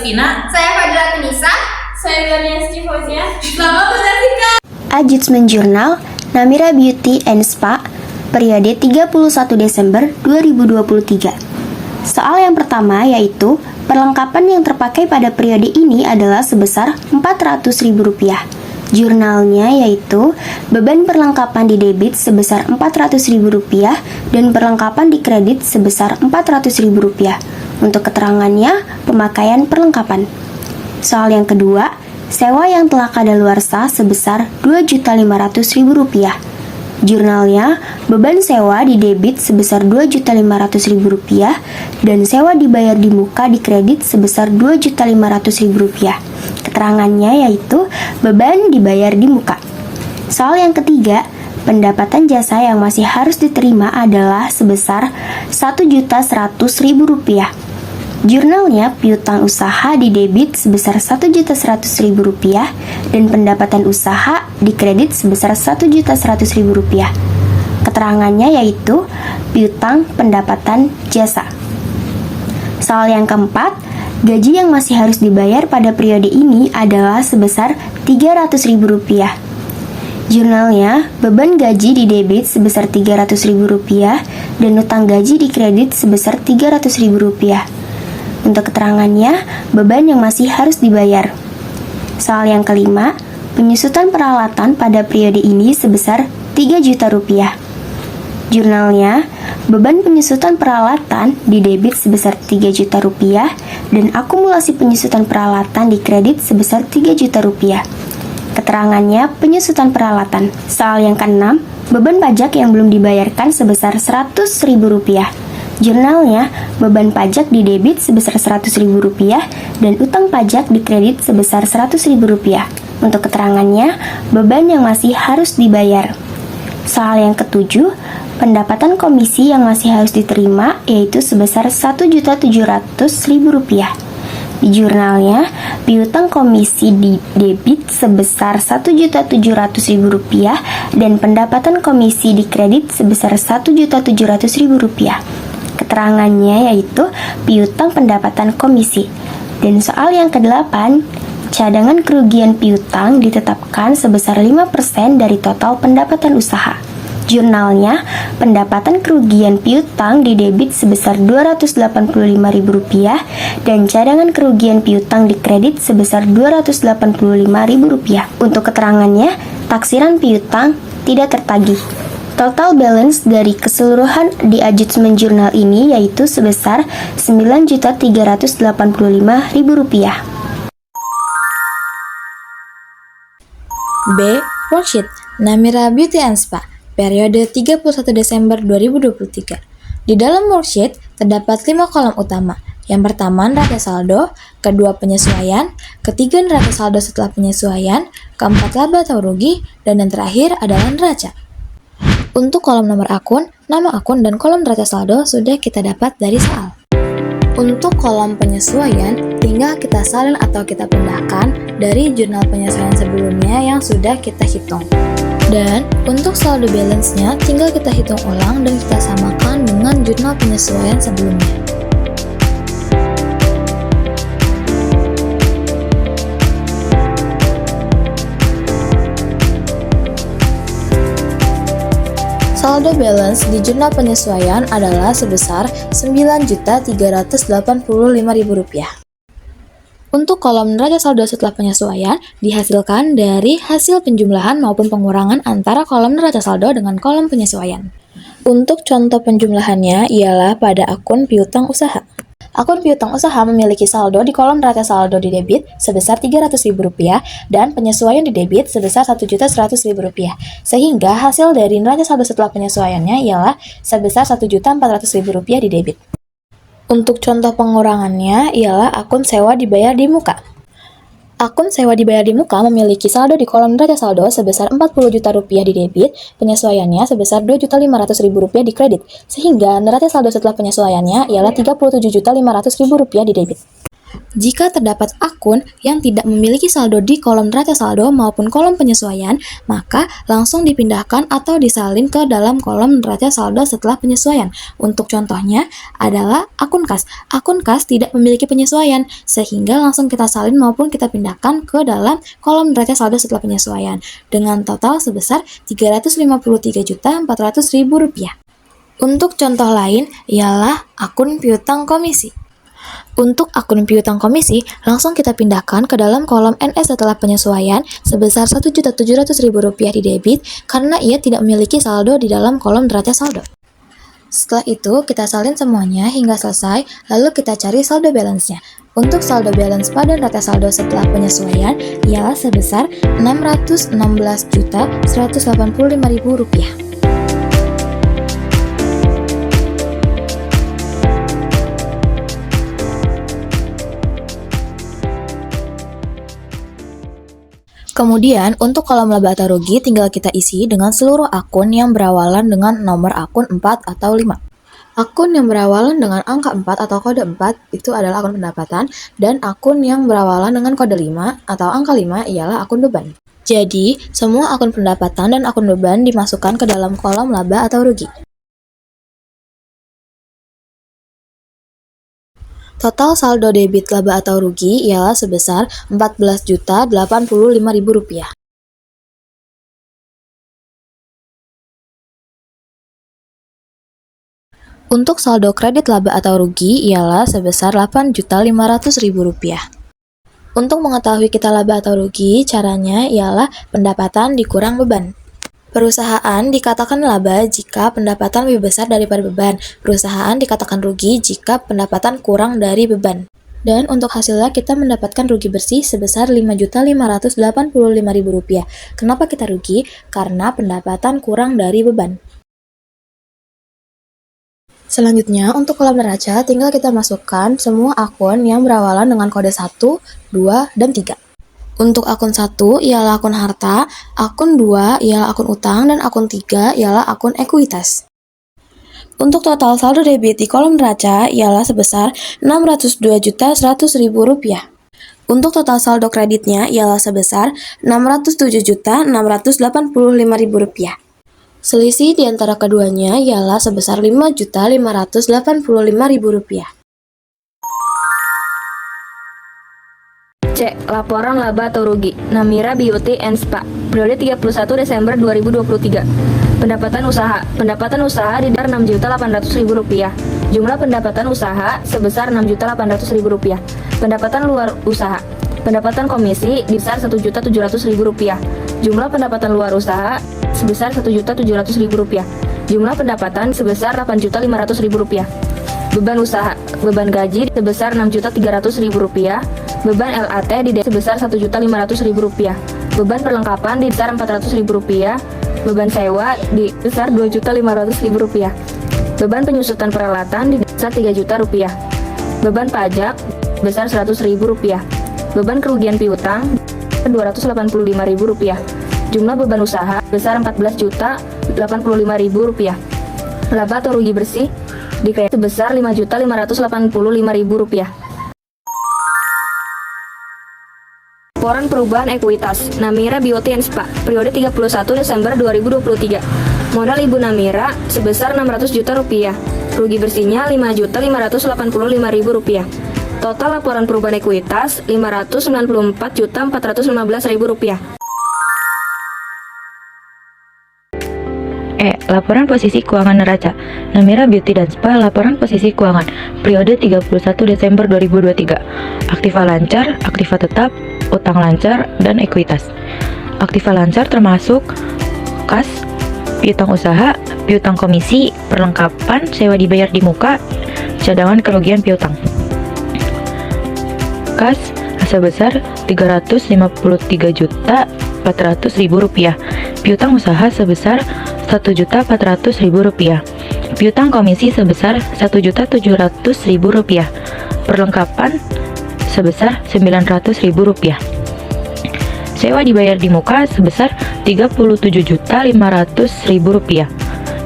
Sakina. Saya Fadila Tunisa. Saya Berniaski Fauzia. Selamat menyaksikan Adjustment Journal Namira Beauty and Spa periode 31 Desember 2023. Soal yang pertama yaitu perlengkapan yang terpakai pada periode ini adalah sebesar Rp400.000. Jurnalnya yaitu beban perlengkapan di debit sebesar Rp400.000 dan perlengkapan di kredit sebesar Rp400.000. Untuk keterangannya, pemakaian perlengkapan. Soal yang kedua, sewa yang telah kadaluarsa sebesar Rp2.500.000. Jurnalnya, beban sewa di debit sebesar Rp2.500.000 dan sewa dibayar di muka di kredit sebesar Rp2.500.000. Keterangannya yaitu beban dibayar di muka. Soal yang ketiga, pendapatan jasa yang masih harus diterima adalah sebesar Rp1.100.000. Jurnalnya, piutang usaha di debit sebesar Rp1.100.000 dan pendapatan usaha di kredit sebesar Rp1.100.000. Keterangannya yaitu piutang pendapatan jasa. Soal yang keempat, gaji yang masih harus dibayar pada periode ini adalah sebesar Rp300.000. Jurnalnya, beban gaji di debit sebesar Rp300.000 dan utang gaji di kredit sebesar Rp300.000. Untuk keterangannya, beban yang masih harus dibayar. Soal yang kelima, penyusutan peralatan pada periode ini sebesar Rp3 juta. Jurnalnya, beban penyusutan peralatan di debit sebesar Rp3 juta dan akumulasi penyusutan peralatan di kredit sebesar Rp3 juta. Keterangannya, penyusutan peralatan. Soal yang keenam, beban pajak yang belum dibayarkan sebesar Rp100.000. Jurnalnya, beban pajak di debit sebesar Rp100.000 dan utang pajak di kredit sebesar Rp100.000. Untuk keterangannya, beban yang masih harus dibayar. Soal yang ketujuh, pendapatan komisi yang masih harus diterima yaitu sebesar Rp1.700.000. Di jurnalnya, piutang komisi di debit sebesar Rp1.700.000 dan pendapatan komisi di kredit sebesar Rp1.700.000. Keterangannya yaitu piutang pendapatan komisi. Dan soal yang kedelapan, cadangan kerugian piutang ditetapkan sebesar 5% dari total pendapatan usaha. Jurnalnya, pendapatan kerugian piutang di debit sebesar Rp285.000 dan cadangan kerugian piutang di kredit sebesar Rp285.000. Untuk keterangannya, taksiran piutang tidak tertagih. Total balance dari keseluruhan di adjustment journal ini yaitu sebesar Rp9.385.000. B. Worksheet Namira Beauty and Spa periode 31 Desember 2023. Di dalam worksheet terdapat 5 kolom utama. Yang pertama neraca saldo, kedua penyesuaian, ketiga neraca saldo setelah penyesuaian, keempat laba atau rugi, dan yang terakhir adalah neraca. Untuk kolom nomor akun, nama akun, dan kolom neraca saldo sudah kita dapat dari soal. Untuk kolom penyesuaian, tinggal kita salin atau kita pindahkan dari jurnal penyesuaian sebelumnya yang sudah kita hitung. Dan untuk saldo balance-nya, tinggal kita hitung ulang dan kita samakan dengan jurnal penyesuaian sebelumnya. Saldo balance di jurnal penyesuaian adalah sebesar Rp9.385.000. Untuk kolom neraca saldo setelah penyesuaian dihasilkan dari hasil penjumlahan maupun pengurangan antara kolom neraca saldo dengan kolom penyesuaian. Untuk contoh penjumlahannya ialah pada akun piutang usaha. Akun piutang usaha memiliki saldo di kolom neraca saldo di debit sebesar Rp300.000 dan penyesuaian di debit sebesar Rp1.100.000, sehingga hasil dari neraca saldo setelah penyesuaiannya ialah sebesar Rp1.400.000 di debit. Untuk contoh pengurangannya ialah akun sewa dibayar di muka. Akun sewa dibayar di muka memiliki saldo di kolom neraca saldo sebesar Rp40 juta di debit, penyesuaiannya sebesar Rp2.500.000 di kredit, sehingga neraca saldo setelah penyesuaiannya ialah Rp37.500.000 di debit. Jika terdapat akun yang tidak memiliki saldo di kolom neraca saldo maupun kolom penyesuaian, maka langsung dipindahkan atau disalin ke dalam kolom neraca saldo setelah penyesuaian. Untuk contohnya adalah akun kas. Akun kas tidak memiliki penyesuaian, sehingga langsung kita salin maupun kita pindahkan ke dalam kolom neraca saldo setelah penyesuaian dengan total sebesar Rp353.400.000. Untuk contoh lain ialah akun piutang komisi. Untuk akun piutang komisi, langsung kita pindahkan ke dalam kolom NS setelah penyesuaian sebesar Rp1.700.000 di debit karena ia tidak memiliki saldo di dalam kolom neraca saldo. Setelah itu, kita salin semuanya hingga selesai, lalu kita cari saldo balance-nya. Untuk saldo balance pada neraca saldo setelah penyesuaian ialah sebesar Rp616.185.000. Kemudian, untuk kolom laba atau rugi tinggal kita isi dengan seluruh akun yang berawalan dengan nomor akun 4 atau 5. Akun yang berawalan dengan angka 4 atau kode 4 itu adalah akun pendapatan, dan akun yang berawalan dengan kode 5 atau angka 5 ialah akun beban. Jadi, semua akun pendapatan dan akun beban dimasukkan ke dalam kolom laba atau rugi. Total saldo debit laba atau rugi ialah sebesar Rp14.085.000. Untuk saldo kredit laba atau rugi ialah sebesar Rp8.500.000. Untuk mengetahui kita laba atau rugi, caranya ialah pendapatan dikurang beban. Perusahaan dikatakan laba jika pendapatan lebih besar daripada beban. Perusahaan dikatakan rugi jika pendapatan kurang dari beban. Dan untuk hasilnya kita mendapatkan rugi bersih sebesar Rp5.585.000. Kenapa kita rugi? Karena pendapatan kurang dari beban. Selanjutnya, untuk kolom neraca tinggal kita masukkan semua akun yang berawalan dengan kode 1, 2, dan 3. Untuk akun 1 ialah akun harta, akun 2 ialah akun utang, dan akun 3 ialah akun ekuitas. Untuk total saldo debit di kolom neraca ialah sebesar Rp602.100.000. Untuk total saldo kreditnya ialah sebesar Rp607.685.000. Selisih di antara keduanya ialah sebesar Rp5.585.000. C. Laporan laba atau rugi Namira Beauty and Spa periode 31 Desember 2023. Pendapatan usaha di Rp6.800.000. Jumlah pendapatan usaha sebesar Rp6.800.000. Pendapatan luar usaha. Pendapatan komisi sebesar Rp1.700.000. Jumlah pendapatan luar usaha sebesar Rp1.700.000. Jumlah pendapatan sebesar Rp8.500.000. Beban usaha. Beban gaji sebesar Rp6.300.000. Beban LAT di sebesar Rp1.500.000. Beban perlengkapan di sebesar Rp400.000. Beban sewa di sebesar Rp2.500.000. Beban penyusutan peralatan di sebesar Rp3.000.000. Beban pajak sebesar Rp100.000. Beban kerugian piutang Rp285.000. Jumlah beban usaha sebesar Rp14.085.000. Laba atau rugi bersih dikredit sebesar Rp5.585.000. Laporan perubahan ekuitas Namira Beauty and Spa periode 31 Desember 2023. Modal Ibu Namira sebesar Rp600 juta. Rugi bersihnya Rp5.585.000. Total laporan perubahan ekuitas Rp594.415.000. E. Laporan posisi keuangan neraca Namira Beauty dan Spa laporan posisi keuangan periode 31 Desember 2023. Aktiva lancar, aktiva tetap, utang lancar, dan ekuitas. Aktiva lancar termasuk kas, piutang usaha, piutang komisi, perlengkapan, sewa dibayar di muka, cadangan kerugian piutang. Kas sebesar Rp353.400.000. Piutang usaha sebesar Rp1.400.000. Piutang komisi sebesar Rp1.700.000. Perlengkapan sebesar Rp900.000. Sewa dibayar di muka sebesar Rp37.500.000.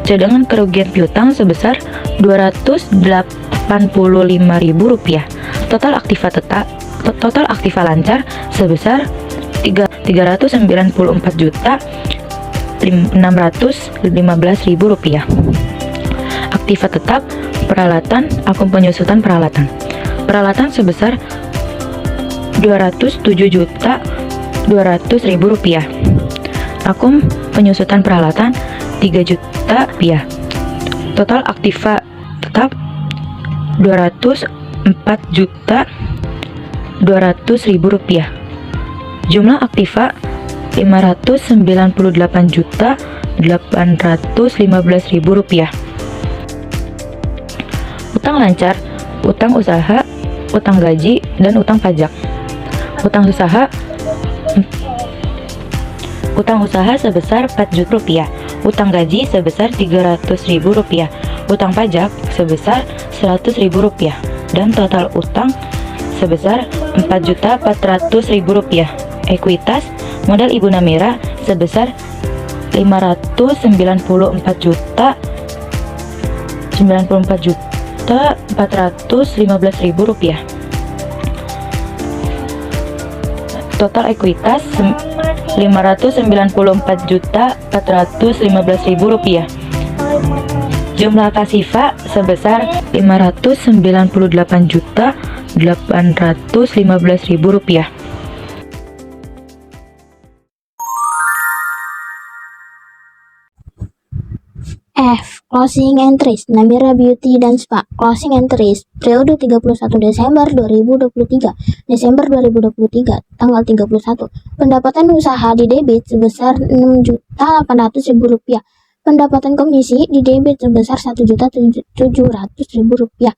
Cadangan kerugian piutang sebesar Rp285.000. Total aktiva lancar sebesar 394.615.000 rupiah. Aktiva tetap peralatan akun penyusutan peralatan. Peralatan sebesar 207.200.000 rupiah. Akun penyusutan peralatan 3 juta rupiah. Total aktiva tetap 204.200.000 rupiah. Jumlah aktiva 598.815.000 rupiah. Utang lancar, utang usaha, utang gaji, dan utang pajak. Utang usaha sebesar 4 juta rupiah, utang gaji sebesar 300.000 rupiah, utang pajak sebesar 100.000 rupiah, dan total utang sebesar 4.400.000 rupiah. Ekuitas modal Ibu Namira sebesar 594.415.000 rupiah. Total ekuitas 594.415.000 rupiah. Jumlah pasifa sebesar 598.815.000 rupiah. F. Closing entries Namira Beauty dan Spa. Closing entries periode 31 Desember 2023 Desember 2023 tanggal 31. Pendapatan usaha di debit sebesar 6.800.000 rupiah. Pendapatan komisi di debit sebesar 1.700.000 rupiah.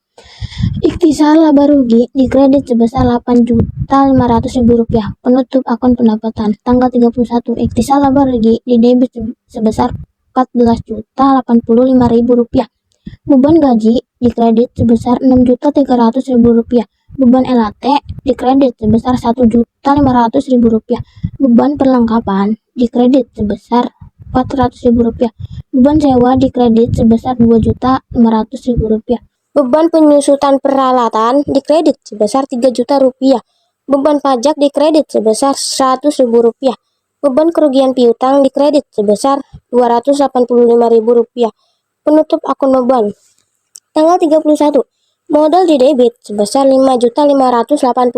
Ikhtisar laba rugi di kredit sebesar 8.500.000 rupiah. Penutup akun pendapatan tanggal 31. Ikhtisar laba rugi di debit sebesar 14.085.000 rupiah. Beban gaji di kredit sebesar 6.300.000 rupiah. Beban LAT di kredit sebesar 1.500.000 rupiah. Beban perlengkapan di kredit sebesar 400.000 rupiah. Beban sewa di kredit sebesar 2.500.000 rupiah. Beban penyusutan peralatan di kredit sebesar 3 juta rupiah. Beban pajak di kredit sebesar 100.000 rupiah. Beban kerugian piutang di kredit sebesar 285.000 rupiah. Penutup akun beban tanggal 31. Modal di debit sebesar 5.585.000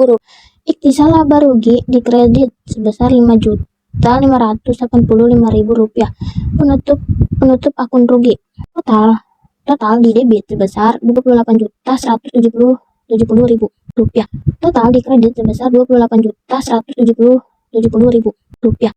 rupiah. Ikhtisar laba rugi di kredit sebesar 5.585.000 rupiah. Penutup akun rugi. Total di debit sebesar 28.170.000 rupiah. Total di kredit sebesar 28.170.000 rupiah.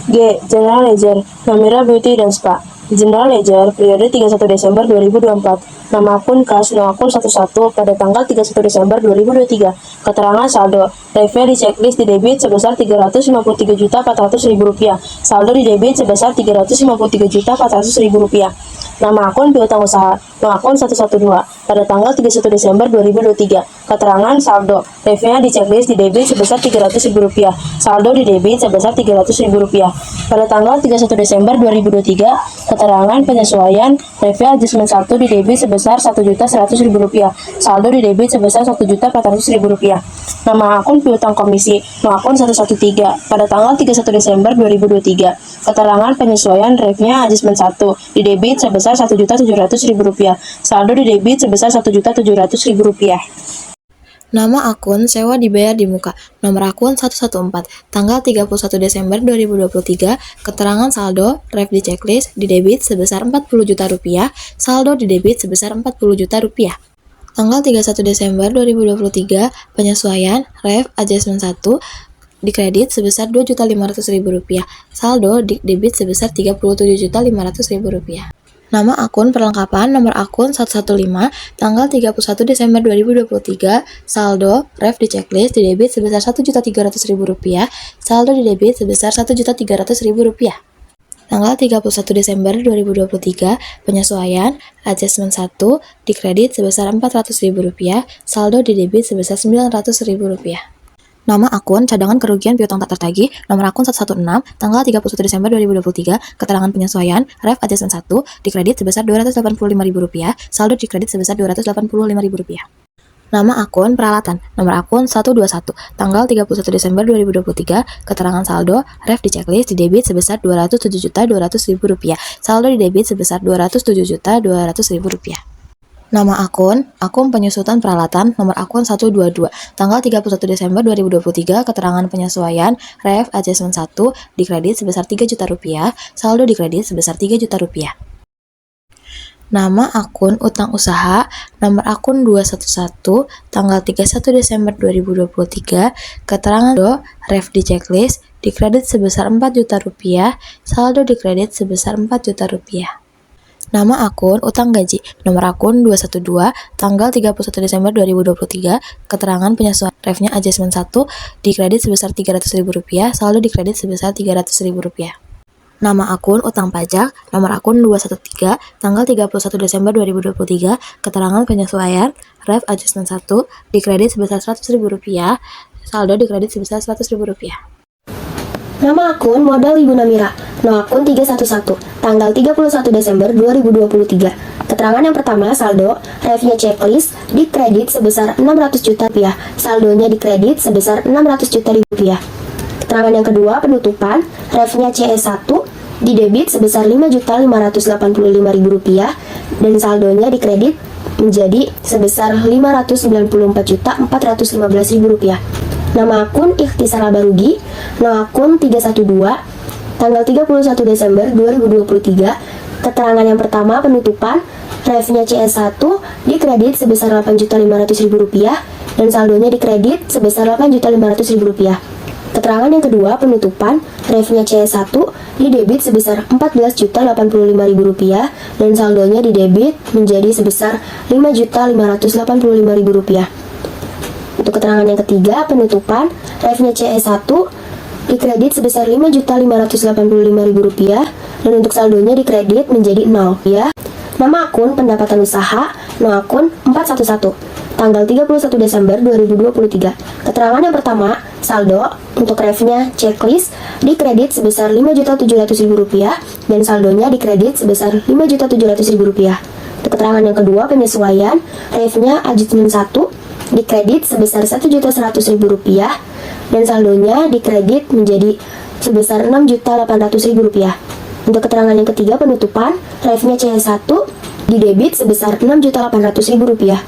G. General Ledger Namira Beauty dan Spa. General Ledger periode 31 Desember 2024. Nama akun kas, nama akun 11 pada tanggal 31 Desember 2023. Keterangan saldo. Revenue di checklist di debit sebesar 353.400.000 rupiah. Saldo di debit sebesar 353.400.000 rupiah. Nama akun piutang usaha, nama akun 112 pada tanggal 31 Desember 2023. Keterangan saldo. Revenue di checklist di debit sebesar 300.000 rupiah. Saldo di debit sebesar 300.000 rupiah. Pada tanggal 31 Desember 2023, keterangan penyesuaian revenue adjustment 1 di debit sebesar 1.100.000 rupiah. Saldo di debit sebesar 1.400.000 rupiah. Nama akun piutang komisi, nama akun 113 pada tanggal 31 Desember 2023. Keterangan penyesuaian revenue adjustment 1 di debit sebesar 1.700.000 rupiah. Saldo di debit sebesar 1.700.000 rupiah. Nama akun sewa dibayar di muka. Nomor akun 114. Tanggal 31 Desember 2023. Keterangan saldo ref di checklist di debit sebesar 40 juta rupiah. Saldo di debit sebesar 40 juta rupiah. Tanggal 31 Desember 2023. Penyesuaian ref adjustment 1 di kredit sebesar 2.500.000 rupiah. Saldo di debit sebesar 37.500.000 rupiah. Nama akun perlengkapan nomor akun 115 tanggal 31 Desember 2023. Saldo ref di checklist di debit sebesar 1.300.000 rupiah. Saldo di debit sebesar 1.300.000 rupiah. Tanggal 31 Desember 2023. Penyesuaian adjustment 1 di kredit sebesar 400.000 rupiah. Saldo di debit sebesar 900.000 rupiah. Nama akun cadangan kerugian piutang tak tertagih, nomor akun 116, tanggal 31 Desember 2023, keterangan penyesuaian, ref adjustment 1, dikredit sebesar Rp285.000, saldo dikredit sebesar Rp285.000. Nama akun peralatan, nomor akun 121, tanggal 31 Desember 2023, keterangan saldo, ref di checklist, didebit sebesar Rp207.200.000, saldo didebit sebesar Rp207.200.000. Nama akun penyusutan peralatan, nomor akun 122, tanggal 31 Desember 2023, keterangan penyesuaian, ref adjustment 1, dikredit sebesar Rp3 juta, saldo dikredit sebesar Rp3 juta. Nama akun utang usaha, nomor akun 211, tanggal 31 Desember 2023, keterangan saldo, ref di checklist, dikredit sebesar Rp4 juta, saldo dikredit sebesar Rp4 juta. Nama akun utang gaji, nomor akun 212, tanggal 31 Desember 2023, keterangan penyesuaian, refnya adjustment 1, dikredit sebesar Rp300.000, saldo dikredit sebesar Rp300.000. Nama akun utang pajak, nomor akun 213, tanggal 31 Desember 2023, keterangan penyesuaian, ref adjustment 1, dikredit sebesar Rp100.000, saldo dikredit sebesar Rp100.000. Nama akun modal Ibu Namira, nomor akun 311, tanggal 31 Desember 2023. Keterangan yang pertama, saldo, refnya checklist, dikredit sebesar Rp600 juta, saldonya dikredit sebesar Rp600 juta. Keterangan yang kedua, penutupan, refnya CS1, didebit sebesar Rp5.585.000 dan saldonya dikredit menjadi sebesar Rp594.415.000. Nama akun ikhtisar laba rugi, nomor akun 312, tanggal 31 Desember 2023, keterangan yang pertama penutupan, refnya CS1 dikredit sebesar Rp8.500.000 dan saldonya dikredit sebesar Rp8.500.000. Keterangan yang kedua penutupan, refnya CS1 didebit sebesar Rp4.085.000 dan saldonya didebit menjadi sebesar Rp5.585.000. Untuk keterangan yang ketiga, penutupan, refnya CS1 dikredit sebesar Rp5.585.000 dan untuk saldonya dikredit menjadi 0, Nama akun pendapatan usaha, nomor akun 411, tanggal 31 Desember 2023. Keterangan yang pertama, saldo, untuk refnya checklist, dikredit sebesar Rp5.700.000 dan saldonya dikredit sebesar Rp5.700.000. Untuk keterangan yang kedua, penyesuaian, refnya adjustment 1, dikredit sebesar Rp1.100.000 dan saldonya dikredit menjadi sebesar Rp6.800.000. Untuk keterangan yang ketiga penutupan, refnya CS1 didebit sebesar Rp6.800.000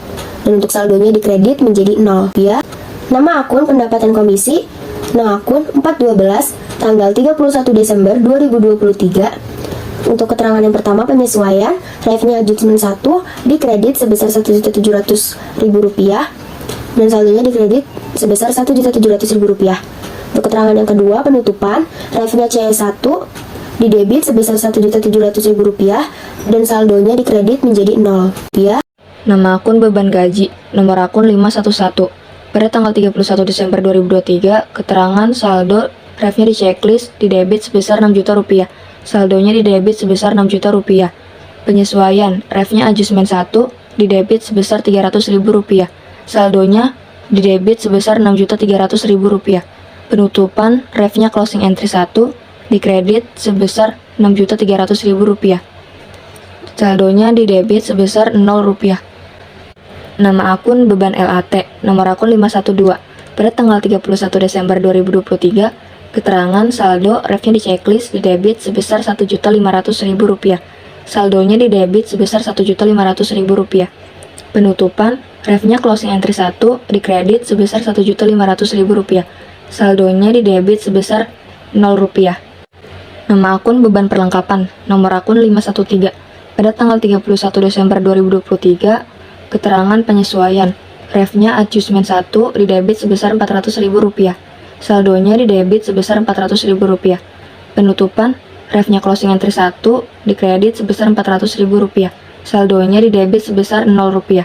dan untuk saldonya dikredit menjadi 0, Nama akun pendapatan komisi, nomor akun 412, tanggal 31 Desember 2023. Untuk keterangan yang pertama penyesuaian, refnya adjustment 1 dikredit sebesar Rp1.700.000 dan saldonya dikredit sebesar Rp1.700.000. Untuk keterangan yang kedua penutupan, refnya CS1 didebit sebesar Rp1.700.000 dan saldonya dikredit menjadi 0, Nama akun beban gaji, nomor akun 511. Pada tanggal 31 Desember 2023, keterangan saldo refnya di checklist didebit sebesar Rp6 juta, saldonya didebit sebesar Rp6 juta. Penyesuaian, refnya adjustment 1 didebit sebesar Rp300.000, saldonya didebit sebesar Rp6.300.000. Penutupan, refnya closing entry 1 dikredit sebesar Rp6.300.000, saldonya didebit sebesar Rp0. Nama akun beban LAT, nomor akun 512. Pada tanggal 31 Desember 2023, keterangan saldo refnya di checklist didebit sebesar Rp1.500.000, saldonya didebit sebesar Rp1.500.000. Penutupan, refnya closing entry 1 dikredit sebesar Rp1.500.000, saldonya didebit sebesar Rp0. Nama akun beban perlengkapan, nomor akun 513. Pada tanggal 31 Desember 2023, keterangan penyesuaian, refnya adjustment 1 didebit sebesar Rp400.000, saldonya didebit sebesar Rp400.000. Penutupan, refnya closing entry 1 dikredit sebesar Rp400.000, saldonya didebit sebesar Rp0.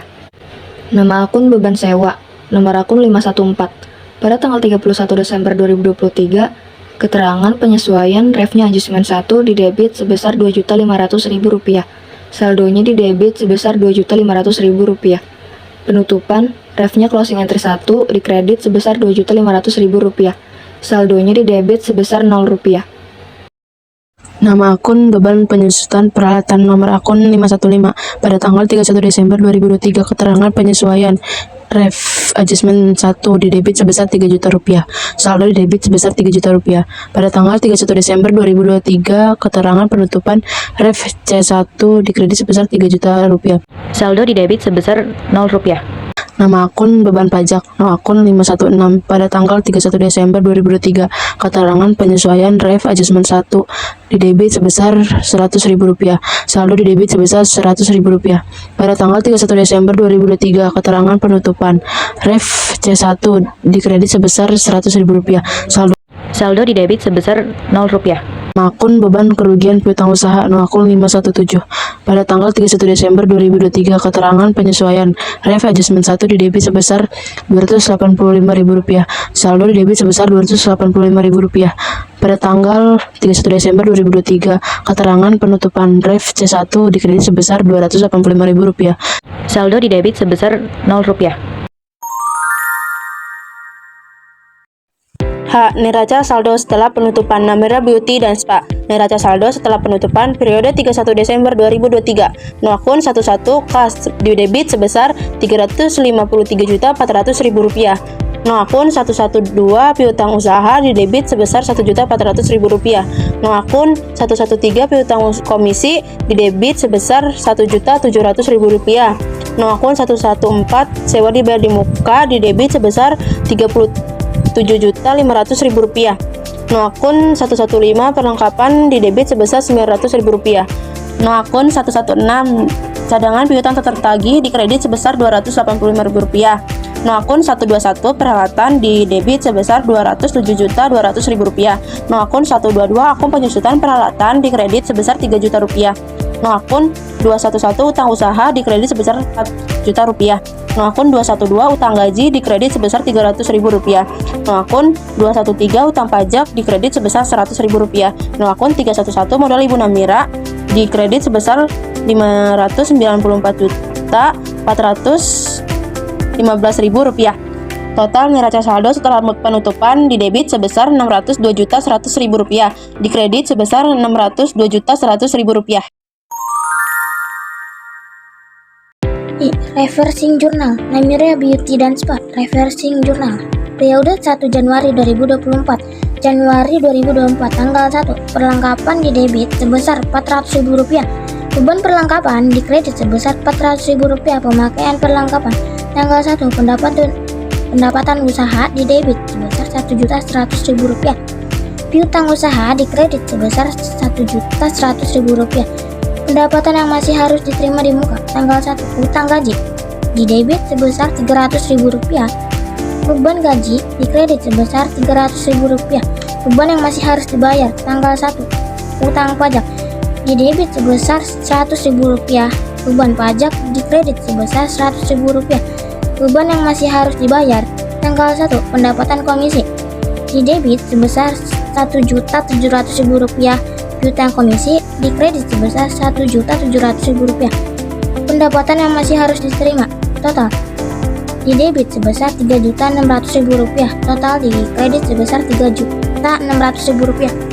Nama akun beban sewa, nomor akun 514. Pada tanggal 31 Desember 2023, keterangan penyesuaian refnya adjustment 1 didebit sebesar Rp2.500.000, saldonya didebit sebesar Rp2.500.000. Penutupan, Refnya closing entry 1 di kredit sebesar Rp2.500.000. Saldonya di debit sebesar Rp0. Nama akun beban penyusutan peralatan nomor akun 515 pada tanggal 31 Desember 2023. Keterangan penyesuaian ref adjustment 1 di debit sebesar Rp3 juta. Saldo di debit sebesar Rp3 juta. Pada tanggal 31 Desember 2023, keterangan penutupan ref C1 di kredit sebesar Rp3 juta. Saldo di debit sebesar Rp0. Nama akun beban pajak, no akun 516 pada tanggal 31 Desember 2023. Keterangan penyesuaian ref adjustment 1 di debit sebesar Rp100.000. Saldo di debit sebesar Rp100.000. Pada tanggal 31 Desember 2023, keterangan penutupan ref C1 di kredit sebesar Rp100.000. Saldo di debit sebesar Rp0. Akun beban kerugian piutang usaha, no akun 517 pada tanggal 31 Desember 2023. Keterangan penyesuaian ref adjustment 1 di debit sebesar Rp285.000. Saldo di debit sebesar Rp285.000. Pada tanggal 31 Desember 2023, keterangan penutupan ref C1 di kredit sebesar Rp285.000. Saldo di debit sebesar Rp0. H. Neraca saldo setelah penutupan Namira Beauty dan Spa. Neraca saldo setelah penutupan periode 31 Desember 2023. No akun 11 kas di debit sebesar Rp353.400.000. No akun 112 piutang usaha di debit sebesar Rp1.400.000. No akun 113 piutang komisi di debit sebesar Rp1.700.000. No akun 114 sewa dibayar di muka di debit sebesar Rp37.500.000. No akun 115 perlengkapan di debit sebesar Rp900.000. No akun 116 cadangan piutang tertagih di kredit sebesar Rp285.000. No akun 121 peralatan di debit sebesar Rp207.200.000. No akun 122 akun penyusutan peralatan di kredit sebesar Rp3 juta. No akun 211 utang usaha di kredit sebesar Rp4 juta. No akun 212 utang gaji di kredit sebesar Rp300.000. No akun 213 utang pajak di kredit sebesar Rp100.000. No akun 311 modal Ibu Namira di kredit sebesar Rp594.415.000. Total neraca saldo setelah penutupan di debit sebesar Rp602.100.000, di kredit sebesar Rp602.100.000. Reversing Journal Namira Beauty dan Spa. Reversing Journal periode 1 Januari 2024 Januari 2024 tanggal 1. Perlengkapan di debit sebesar Rp400.000. Beban perlengkapan di kredit sebesar Rp400.000. Pemakaian perlengkapan tanggal 1. Pendapatan usaha di debit sebesar Rp1.100.000. Piutang usaha di kredit sebesar Rp1.100.000. Pendapatan yang masih harus diterima di muka tanggal 1. Utang gaji di debit sebesar Rp300.000. Beban gaji di kredit sebesar Rp300.000. Beban yang masih harus dibayar tanggal 1. Utang pajak di debit sebesar Rp100.000. Beban pajak di kredit sebesar Rp100.000. Beban yang masih harus dibayar tanggal 1. Pendapatan komisi di debit sebesar Rp1.700.000. Piutang komisi di kredit sebesar Rp1.700.000. Pendapatan yang masih harus diterima total di debit sebesar Rp3.600.000. Total di kredit sebesar Rp3.600.000.